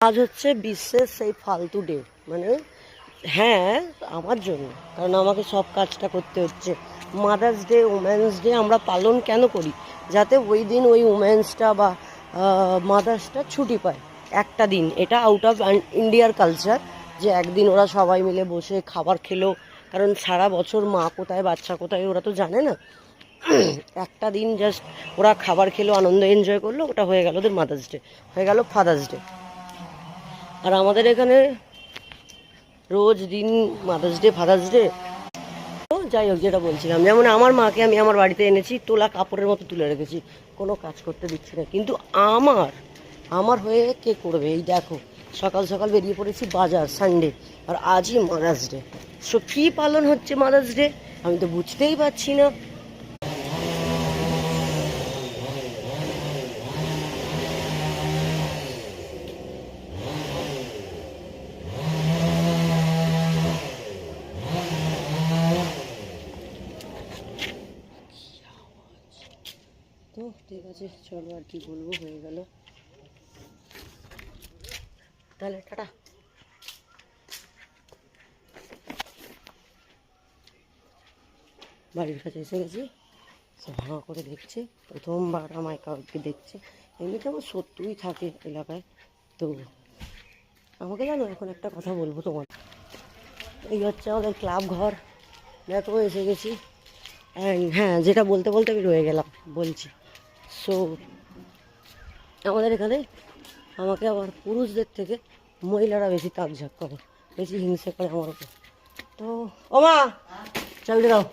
আজ হচ্ছে বিশ্বের সেই ফালতু ডে, মানে হ্যাঁ আমার জন্য, কারণ আমাকে সব কাজটা করতে হচ্ছে। মাদার্স ডে, উমেন্স ডে আমরা পালন কেন করি? যাতে ওই দিন ওই উমেন্সটা বা মাদার্সটা ছুটি পায় একটা দিন। এটা আউট অফ ইন্ডিয়ার কালচার, যে একদিন ওরা সবাই মিলে বসে খাবার খেলো। কারণ সারা বছর মা কোথায় বাচ্চা কোথায় ওরা তো জানে না। একটা দিন জাস্ট ওরা খাবার খেলো, আনন্দ এনজয় করলো, ওটা হয়ে গেল ওদের মাদার্স ডে, হয়ে গেল ফাদার্স ডে। আর আমাদের এখানে রোজ দিন মাদার্স ডে, ফাদার্স ডে। তো যাই হোক, যেটা বলছিলাম, যেমন আমার মাকে আমি আমার বাড়িতে এনেছি, তোলা কাপড়ের মতো তুলে রেখেছি, কোনো কাজ করতে দিচ্ছি না। কিন্তু আমার আমার হয়ে কে করবে? এই দেখো, সকাল সকাল বেরিয়ে পড়েছি বাজার, সানডে, আর আজই মাদার্স ডে। সো কী পালন হচ্ছে মাদার্স ডে আমি তো বুঝতেই পারছি না। তো ঠিক আছে, চলো, আর কি বলবো, হয়ে গেল তাহলে, টাটা। বাড়ির কাছে এসে গেছি, হাঁ করে দেখছে, প্রথমবার আমায় কাউকে দেখছে। এমনিতে আমার শত্রুই থাকে এলাকায়। তো আমাকে জানো, এখন একটা কথা বলবো তোমার। এই হচ্ছে আমাদের ক্লাব ঘর, দেখো এসে গেছি। হ্যাঁ, যেটা বলতে বলতে আমি রয়ে গেলাম, বলছি। সো আমাদের এখানে আমাকে আবার পুরুষদের থেকে মহিলারা বেশি তাকঝাক করে, বেশি হিংসে করে আমার উপর। তো ও মা, চাবিটা দাও।